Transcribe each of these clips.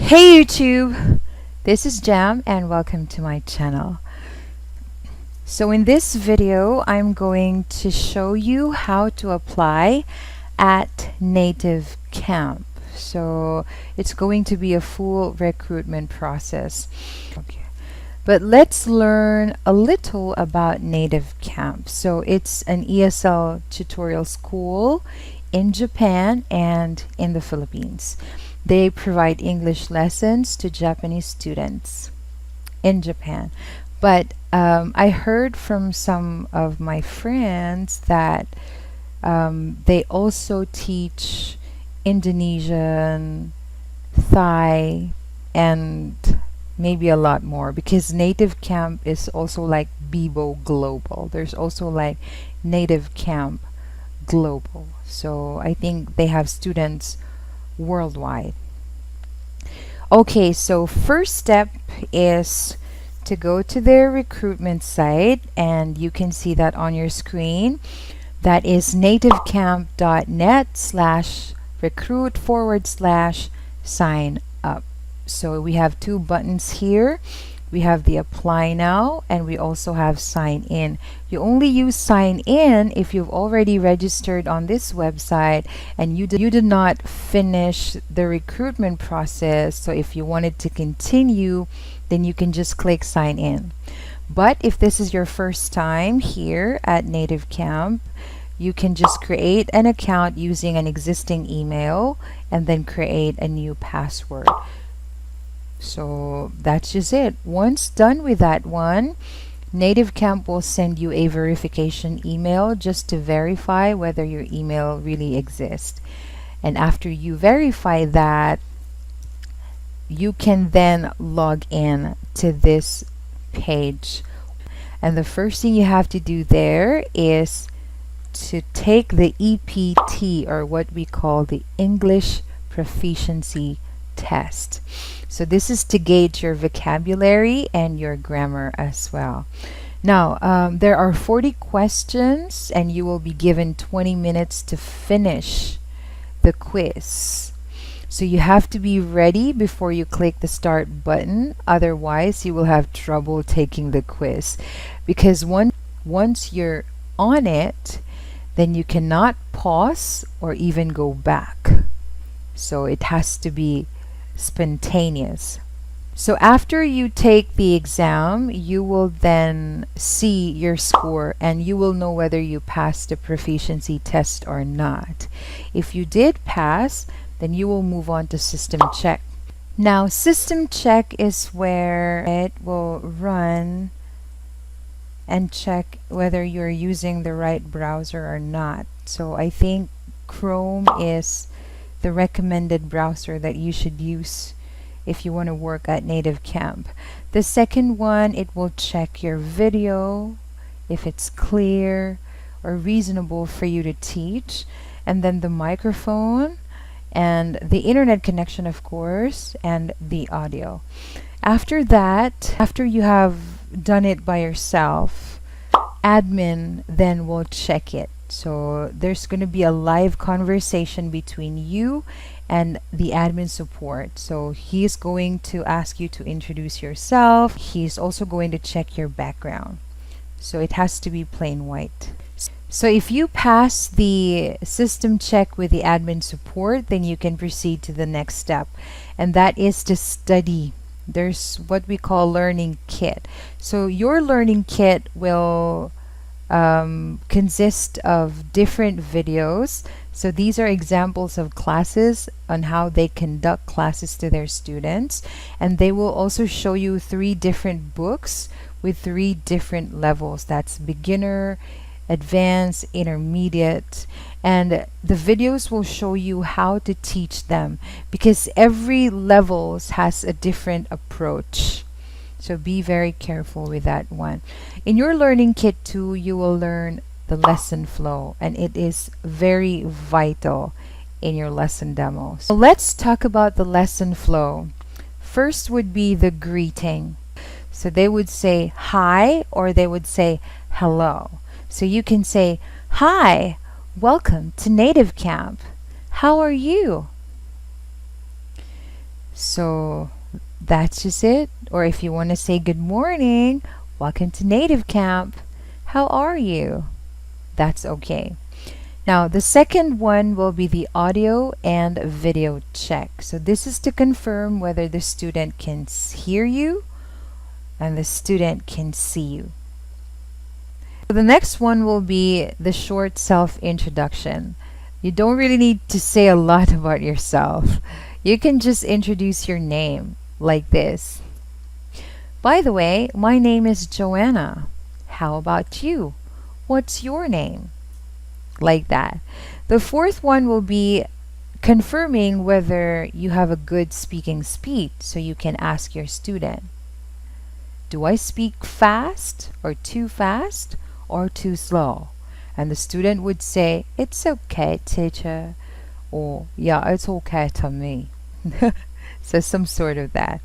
Hey YouTube, this is Jam and welcome to my channel. So in this video, I'm going to show you how to apply at Native Camp. So it's going to be a full recruitment process. Okay. But let's learn a little about Native Camp. So it's an ESL tutorial school in Japan and in the Philippines. They provide English lessons to Japanese students in Japan. But I heard from some of my friends that they also teach Indonesian, Thai, and maybe a lot more, because Native Camp is also like Bibo Global. There's also like Native Camp Global. So I think they have students worldwide. Okay, so first step is to go to their recruitment site, and you can see that on your screen. That is nativecamp.net/recruit/sign up. So we have two buttons here. We have the apply now, and we also have sign in. You only use sign in if you've already registered on this website and you did not finish the recruitment process. So if you wanted to continue, then you can just click sign in. But if this is your first time here at Native Camp, you can just create an account using an existing email and then create a new password. So that's just it. Once done with that one, Native Camp will send you a verification email just to verify whether your email really exists. And after you verify that, you can then log in to this page. And the first thing you have to do there is to take the EPT, or what we call the English Proficiency Test. So this is to gauge your vocabulary and your grammar as well. Now, there are 40 questions and you will be given 20 minutes to finish the quiz. So you have to be ready before you click the start button. Otherwise, you will have trouble taking the quiz, because once you're on it, then you cannot pause or even go back. So it has to be spontaneous. So after you take the exam, you will then see your score and you will know whether you passed the proficiency test or not. If you did pass, then you will move on to system check. Now, system check is where it will run and check whether you're using the right browser or not. So I think Chrome is the recommended browser that you should use if you want to work at Native Camp. The second one, it will check your video, if it's clear or reasonable for you to teach, and then the microphone and the internet connection, of course, and the audio. After that, after you have done it by yourself, admin then will check it. So there's going to be a live conversation between you and the admin support. So he's going to ask you to introduce yourself. He's also going to check your background. So it has to be plain white. So if you pass the system check with the admin support, then you can proceed to the next step, and that is to study. There's what we call learning kit. So your learning kit will consist of different videos. So these are examples of classes on how they conduct classes to their students, and they will also show you 3 different books with 3 different levels. That's beginner, advanced, intermediate, and the videos will show you how to teach them, because every levels has a different approach. So be very careful with that one. In your learning kit too, you will learn the lesson flow, and it is very vital in your lesson demos. So let's talk about the lesson flow. First would be the greeting. So they would say hi, or they would say hello. So you can say, "Hi, welcome to Native Camp. How are you?" So that's just it. Or if you want to say good morning, welcome to Native Camp. How are you? That's okay. Now, the second one will be the audio and video check. So this is to confirm whether the student can hear you and the student can see you. So the next one will be the short self-introduction. You don't really need to say a lot about yourself. You can just introduce your name like this. By the way, my name is Joanna. How about you? What's your name? Like that. The fourth one will be confirming whether you have a good speaking speed, so you can ask your student, do I speak fast or too fast or too slow? And the student would say, it's okay, teacher, or yeah, it's okay to me. So some sort of that.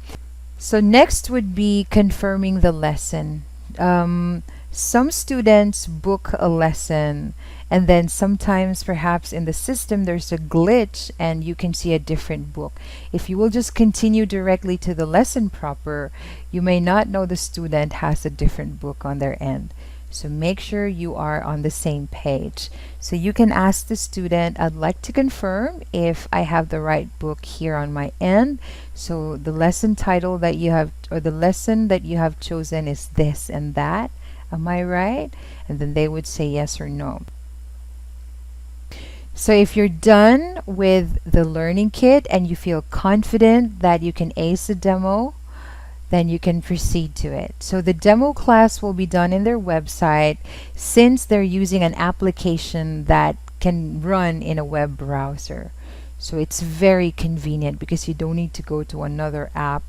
So next would be confirming the lesson. Some students book a lesson and then sometimes perhaps in the system there's a glitch and you can see a different book. If you will just continue directly to the lesson proper, you may not know the student has a different book on their end. So make sure you are on the same page. So you can ask the student, I'd like to confirm if I have the right book here on my end. So the lesson title that you have, or the lesson that you have chosen is this and that. Am I right? And then they would say yes or no. So if you're done with the learning kit and you feel confident that you can ace the demo, then you can proceed to it. So the demo class will be done in their website since they're using an application that can run in a web browser. So it's very convenient because you don't need to go to another app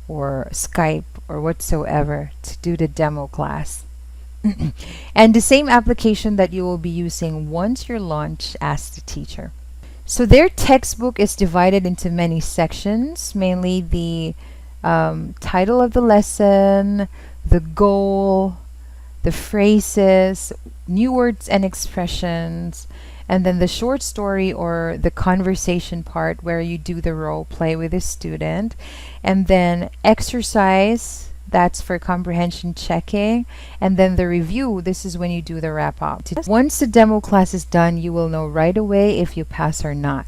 or Skype or whatsoever to do the demo class. And the same application that you will be using once you're launched as the teacher. So their textbook is divided into many sections, mainly the title of the lesson, the goal, the phrases, new words and expressions, and then the short story or the conversation part where you do the role play with the student, and then exercise, that's for comprehension checking, and then the review, this is when you do the wrap up. Once the demo class is done, you will know right away if you pass or not.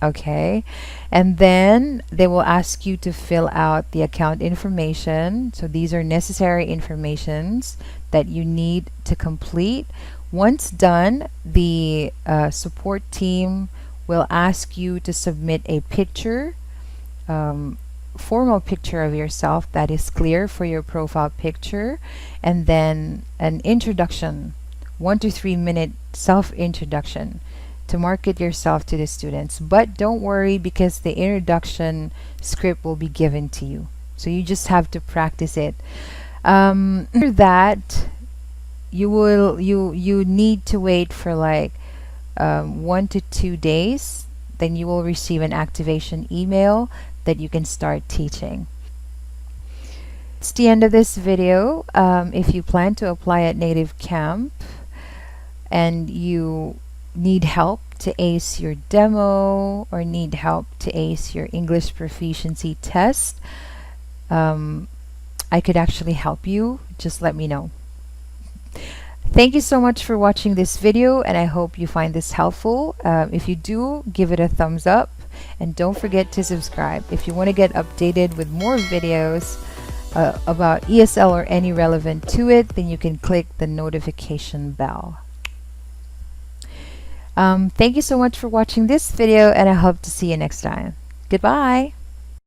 Okay, and then they will ask you to fill out the account information. So these are necessary informations that you need to complete. Once done, the support team will ask you to submit a picture, formal picture of yourself that is clear for your profile picture, and then an introduction, 1 to 3 minute self-introduction to market yourself to the students. But don't worry, because the introduction script will be given to you, so you just have to practice it. After that, you need to wait for like 1 to 2 days. Then you will receive an activation email that you can start teaching. It's the end of this video. If you plan to apply at Native Camp and you need help to ace your demo or need help to ace your English proficiency test, I could actually help you. Just let me know. Thank you so much for watching this video, and I hope you find this helpful. If you do, give it a thumbs up, and don't forget to subscribe. If you want to get updated with more videos about ESL or any relevant to it, then you can click the notification bell. Thank you so much for watching this video, and I hope to see you next time. Goodbye.